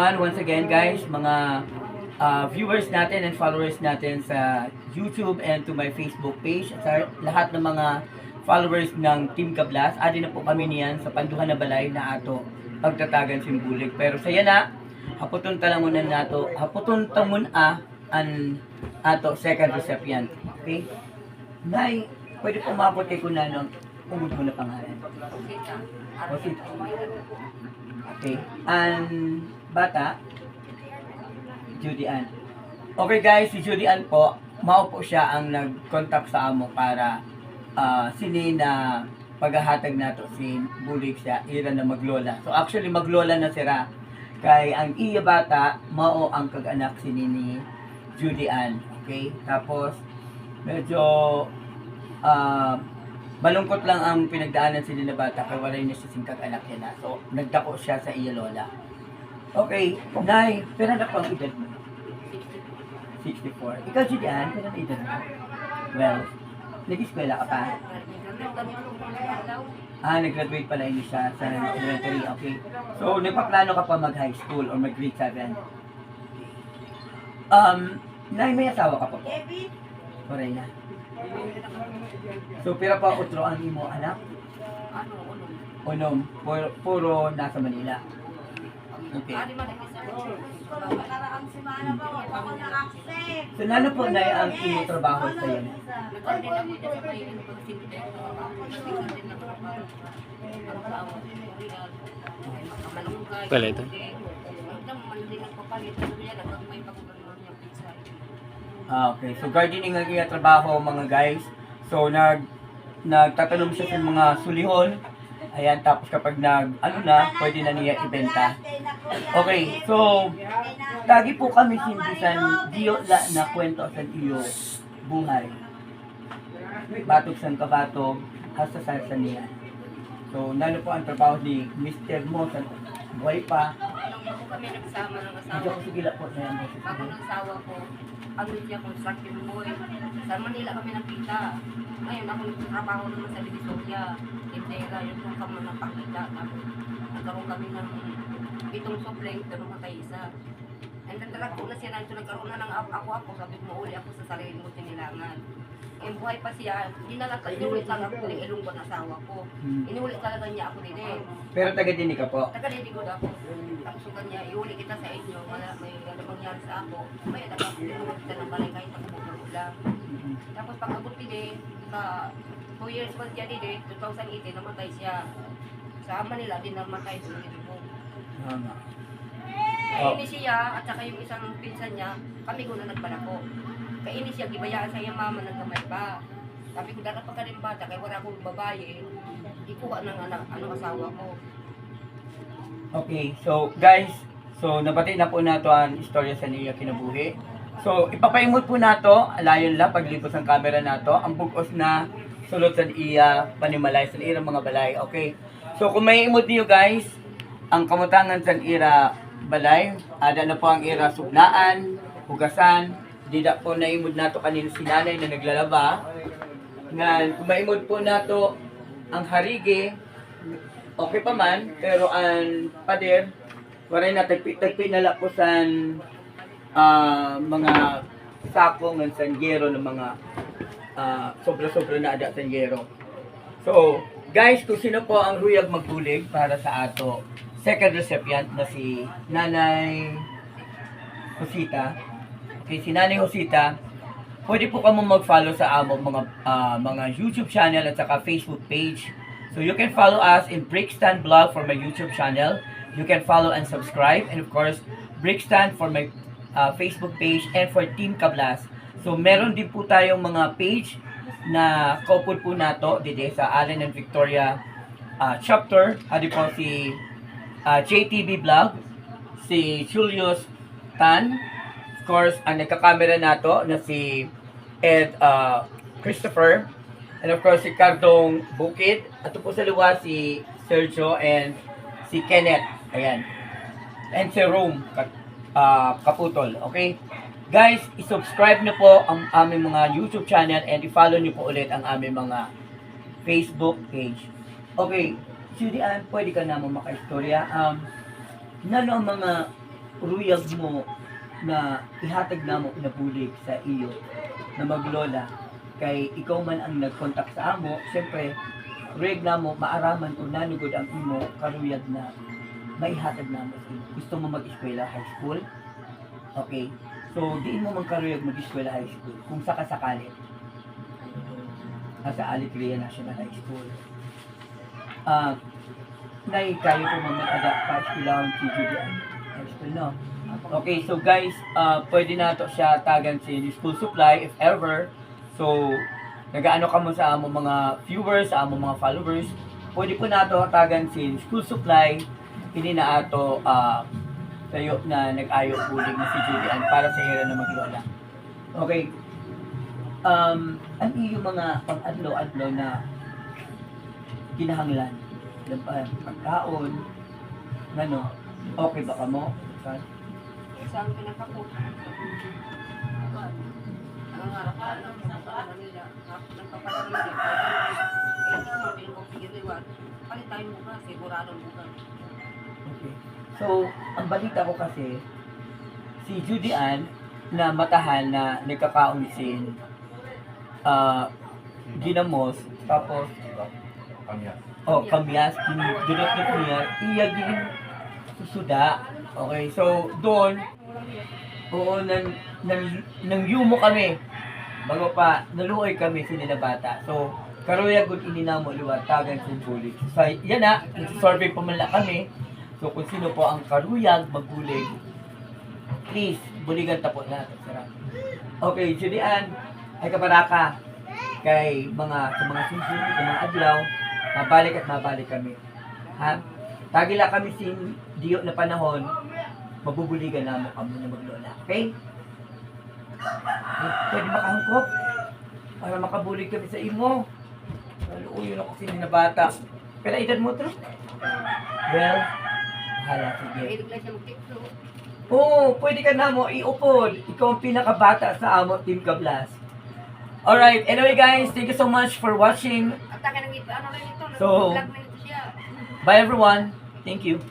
everyone, once again guys, mga viewers natin and followers natin sa YouTube and to my Facebook page at sa lahat ng mga followers ng Team Kablas. Adi na po kami niyan sa Panduhan na Balay na ato pagtatagan simbulig. Pero saya na, haputon talangunan nato, haputon tamun an ato second recipient. Okay? Nay, pwede pumabot kay kunanong umod mo na pangalan. Rosita. Okay. An bata, Judy Ann. Okay guys, si Judy Ann po, mao po siya ang nag-contact sa amo para sini na paghahatag nato si bulig siya, ira na maglola. So actually maglola na sira. Kay ang iya bata, mao ang kag-anak sini ni Judy Ann. Okay? Tapos, medyo malungkot lang ang pinagdaanan sila na bata kaya wala na siya singkag anak niya na. So, nagdako siya sa iya lola. Okay, Nay, pero na pang edad mo? 64. Ikaw, Julian, pero na edad mo? Well, nag-eskwela ka pa? Nag-graduate pala yun siya sa elementary, okay. So, nagpaplano ka pa mag-high school or mag-grade 7? Nay, may asawa ka pa po? Koray na. So, pira pa utro ang imo anak? Unom. Puro nasa Manila. Okay. So, nano po na ang imo trabaho sa iyo? Wala ito. Okay. So, gardening ang iya trabaho mga guys. So, nagtatanong siya sa mga sulihon. Ayan, tapos kapag pwede na niya ibenta. Okay, so, lagi po kami sindisan diyo na kwento sa iyo buhay. Batog san kabatog, hasta sa niya. So, nalo po ang trabaho ni Mr. Mo sa buhay pa. Kami nagsama ng asawa Medyo ko sigila po na yan. Bago ng asawa ko, ano siya construction boy. Sa Manila kami nakita. Ngayon ako nagtrabaho naman sa Divisoria. Tindera, yun kung kami napakita. Tapos nagkaroon kami ng 7 supply, pero matay isa. And then ko na siya na ito, nagkaroon na ng ako. Sabi mo, uli ako sa sarili mo tinilangan. Eh, buhay pa siya, inulit lang ako ng Ilonggo na asawa ko. Inulit talaga niya ako din eh. Pero taga-dinig ka po? Taga-dinig ko ako. Tapos ko kanya, iuli kita sa inyo, may ano mangyari sa ako. May anak ako, inulit kita ng balay kahit ako lang. Tapos pag-abot din, sa 2 years pa siya din 2018, namatay siya. Sa Manila din namatay sa Manila. Tama. Kaya ini siya, at saka yung isang pinsan niya, kami ko na nagpanako. Kaya ini siya, gibayaan sa iyang mama ng kamay pa. Sabi ko, dapat pa ka rin bata, kaya wala akong babae, ikuha ng asawa ko. Okay, so guys, so nabati na po nato ang istorya sa niya kinabuhi. So ipapaimot po nato, alayon lang paglipos ng camera nato, ang bugos na sulod sa iya panimalay sa irang mga balay. Okay. So kung may imot niyo guys, ang kamutangan sa ira balay, ada na po ang ira suglaan, hugasan, dida po na imod nato kanino si nanay na naglalaba. Nga kung maimod po nato ang harigi, okay pa man, pero ang pader, waray na tagpi na lapusan mga sako ng sangyero ng mga sobra-sobra na ada sangyero. So, guys, kung sino po ang ruyag magbulig para sa ato second recipient na si Nanay Josita. Okay, si Nanay Josita, pwede po kamo mag-follow sa among mga YouTube channel at saka Facebook page. So you can follow us in Brickstand Blog for my YouTube channel. You can follow and subscribe, and of course, Brickstand for my Facebook page and for Team Kablas. So meron din po tayong mga page na kaupod po nato dito sa Allen and Victoria chapter. Hadi po si JTB Vlog, si Julius Tan, of course, ang nagkakamera nato na si Ed Christopher, and of course si Cardong Bukid, at po sa luwa si Sergio and si Kenneth, ayan, and si Rome Kaputol. Okay guys, i-subscribe nyo po ang aming mga YouTube channel and i-follow nyo po ulit ang aming mga Facebook page. Okay, Judy Ann, pwede ka naman maka-istorya. Nano ang mga ruyag mo na ihatag na mo inabulig sa iyo na maglola kay ikaw man ang nag-contact sa amo, syempre reg na mo maaraman kung nanugod ang imo karuyag na maihatag na mo sa iyo. Gusto mo mag-eskwela high school? Okay. So, diin mo magkaruyag mag-eskwela high school kung sakasakali. Sa Alegria National High School. Nay, kayo po mag-adapt pa eskwelahon si Julian High School, no? Okay, so guys, pwede na to siya tagan si school supply if ever. So, nagaano ka mo sa among mga viewers, sa among mga followers, pwede po na to tagan si school supply, hindi na ato tayo na nag-ayo pulig na si Julian para sa hira na maglola. Okay. Ang iyong mga pang-adlaw-adlaw na kinahanglan, pagkaon, ano, okay ba ka mo? Sa ang pinakapo. Ang harap ka lang sa Manila. Nagpapadala niya. Eh, hindi mo pinagpapigiliwan. Palit tayo buka, sigurado buka. Okay. So, ang balita ko kasi, si Judy Ann na matahan na nagkakaunisin, ginamos, tapos, kamyas, dinot niya, iya gin susuda. Okay, so, doon, oo, nang yumo kami, bago pa, naluoy kami sinila bata. So, karoya gud ininamo liwatagan sa bulig. So, yan na, survey pa man lang kami. So, kung sino po ang karuyag magbulig, please, buligan tapo na. Okay, Judy Ann, ay kabaraka kay sa mga susunod, sa mga adlaw, mabalik kami. Ha? Tagila kami sin diyo na panahon, mabubuligan na mo kami na maglola. Okay? Pwede makahangkop para makabulig kami sa imo. Naluuyo na kasi na bata. Pero edad mo to? Well, hala, sige. Pwede lang siya mag-tiktok. Oo, pwede ka na mo iupod. Ikaw ang pinakabata sa amo, Team Kablas. Alright, anyway guys, thank you so much for watching. At taka nang ito, ano lang ito, So, nag-vlog na ito siya. Bye everyone. Thank you.